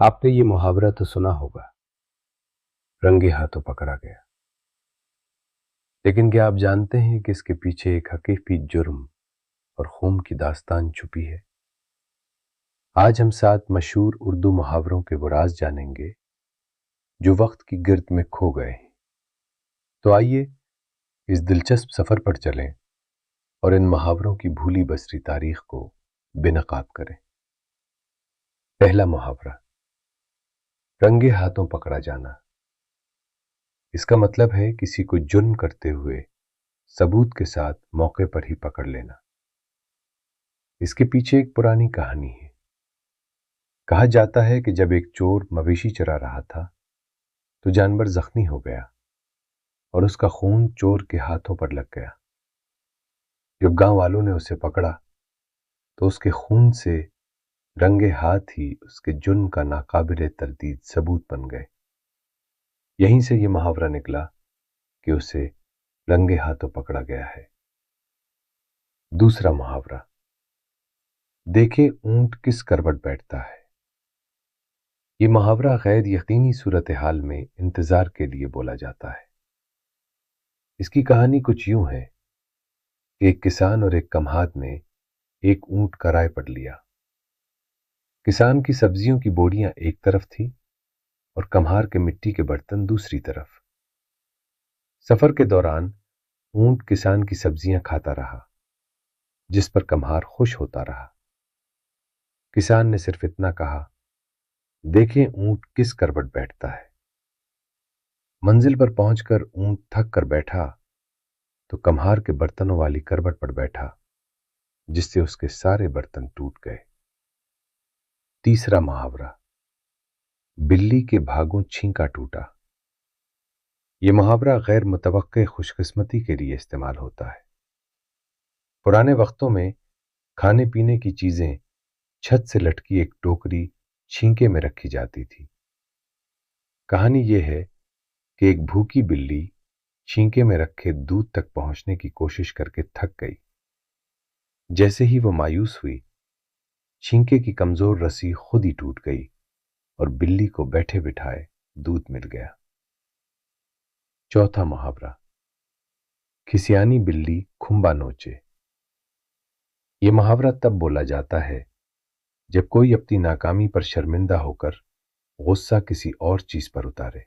आपने ये मुहावरा तो सुना होगा, रंगे हाथों पकड़ा गया। लेकिन क्या आप जानते हैं कि इसके पीछे एक हकीकी जुर्म और खून की दास्तान छुपी है। आज हम 7 मशहूर उर्दू मुहावरों के वो राज जानेंगे जो वक्त की गिर्द में खो गए हैं। तो आइए इस दिलचस्प सफर पर चलें और इन मुहावरों की भूली बसरी तारीख को बेनकाब करें। पहला मुहावरा, रंगे हाथों पकड़ा जाना। इसका मतलब है किसी को जुर्म करते हुए सबूत के साथ मौके पर ही पकड़ लेना। इसके पीछे एक पुरानी कहानी है। कहा जाता है कि जब एक चोर मवेशी चरा रहा था तो जानवर जख्मी हो गया और उसका खून चोर के हाथों पर लग गया। जब गांव वालों ने उसे पकड़ा तो उसके खून से रंगे हाथ ही उसके जुर्म का नाकाबिले तरदीद सबूत बन गए। यहीं से ये मुहावरा निकला कि उसे रंगे हाथों पकड़ा गया है। दूसरा मुहावरा, देखे ऊंट किस करवट बैठता है। ये मुहावरा गैर यकीनी सूरत हाल में इंतजार के लिए बोला जाता है। इसकी कहानी कुछ यूं है कि एक किसान और एक कम्हार ने एक ऊंट किराए पर लिया। किसान की सब्जियों की बोरियां एक तरफ थी और कम्हार के मिट्टी के बर्तन दूसरी तरफ। सफर के दौरान ऊंट किसान की सब्जियां खाता रहा, जिस पर कम्हार खुश होता रहा। किसान ने सिर्फ इतना कहा, देखें ऊंट किस करवट बैठता है। मंजिल पर पहुंचकर ऊंट थक कर बैठा तो कम्हार के बर्तनों वाली करवट पर बैठा, जिससे उसके सारे बर्तन टूट गए। तीसरा मुहावरा, बिल्ली के भागों छींका टूटा। यह मुहावरा गैर मुतवक्के खुशकिस्मती के लिए इस्तेमाल होता है। पुराने वक्तों में खाने पीने की चीजें छत से लटकी एक टोकरी छींके में रखी जाती थी। कहानी यह है कि एक भूखी बिल्ली छींके में रखे दूध तक पहुंचने की कोशिश करके थक गई। जैसे ही वो मायूस हुई, छींके की कमजोर रस्सी खुद ही टूट गई और बिल्ली को बैठे बिठाए दूध मिल गया। चौथा मुहावरा, खिसियानी बिल्ली खुंबा नोचे। यह मुहावरा तब बोला जाता है जब कोई अपनी नाकामी पर शर्मिंदा होकर गुस्सा किसी और चीज पर उतारे।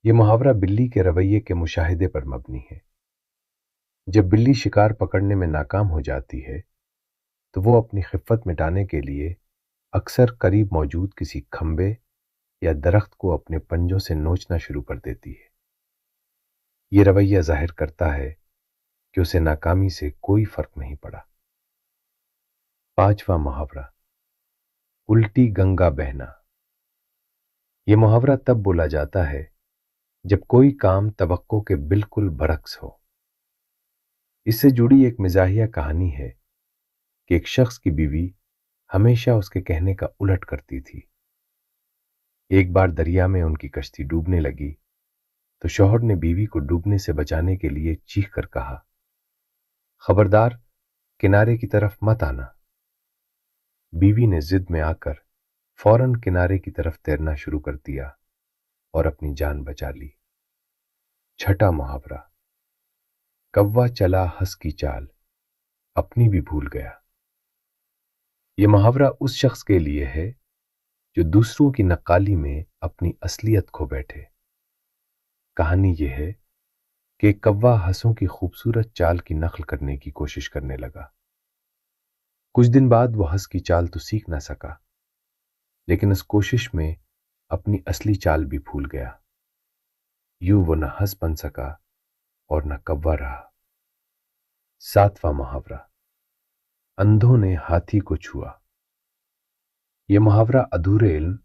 यह मुहावरा बिल्ली के रवैये के मुशाहिदे पर मबनी है। जब बिल्ली शिकार पकड़ने में नाकाम हो जाती है तो वो अपनी खिफ़्फ़त मिटाने के लिए अक्सर करीब मौजूद किसी खंबे या दरख्त को अपने पंजों से नोचना शुरू कर देती है। ये रवैया जाहिर करता है कि उसे नाकामी से कोई फर्क नहीं पड़ा। पांचवा मुहावरा, उल्टी गंगा बहना। यह मुहावरा तब बोला जाता है जब कोई काम तवक्को के बिल्कुल बरक्स हो। इससे जुड़ी एक मिजाहिया कहानी है कि एक शख्स की बीवी हमेशा उसके कहने का उलट करती थी। एक बार दरिया में उनकी कश्ती डूबने लगी तो शौहर ने बीवी को डूबने से बचाने के लिए चीख कर कहा, खबरदार किनारे की तरफ मत आना। बीवी ने जिद में आकर फौरन किनारे की तरफ तैरना शुरू कर दिया और अपनी जान बचा ली। छठा मुहावरा, कौवा चला हंस की चाल, अपनी भी भूल गया। यह मुहावरा उस शख्स के लिए है जो दूसरों की नक्काली में अपनी असलियत खो बैठे। कहानी यह है कि एक कौवा हंसों की खूबसूरत चाल की नकल करने की कोशिश करने लगा। कुछ दिन बाद वो हंस की चाल तो सीख ना सका, लेकिन उस कोशिश में अपनी असली चाल भी भूल गया। यूं वो न हंस बन सका और न कौवा रहा। सातवां मुहावरा, अंधों ने हाथी को छुआ। यह मुहावरा अधूरे इल्म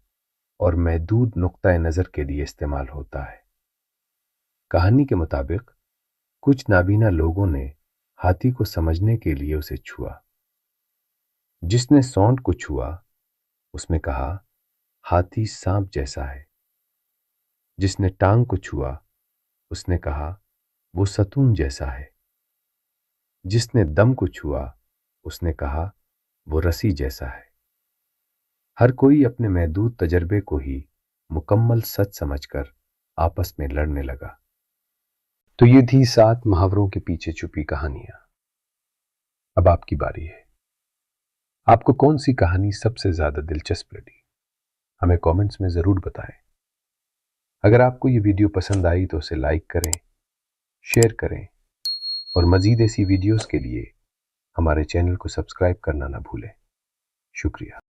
और महदूद नुक्ता नजर के लिए इस्तेमाल होता है। कहानी के मुताबिक कुछ नाबीना लोगों ने हाथी को समझने के लिए उसे छुआ। जिसने सौंड को छुआ उसने कहा, हाथी सांप जैसा है। जिसने टांग को छुआ उसने कहा, वो सतून जैसा है। जिसने दम को छुआ उसने कहा, वो रस्सी जैसा है। हर कोई अपने महदूद तजर्बे को ही मुकम्मल सच समझकर आपस में लड़ने लगा। तो ये थी 7 मुहावरों के पीछे छुपी कहानियां। अब आपकी बारी है। आपको कौन सी कहानी सबसे ज्यादा दिलचस्प लगी, हमें कमेंट्स में जरूर बताएं। अगर आपको ये वीडियो पसंद आई तो उसे लाइक करें, शेयर करें और मजीद ऐसी वीडियोस के लिए हमारे चैनल को सब्सक्राइब करना ना भूलें। शुक्रिया।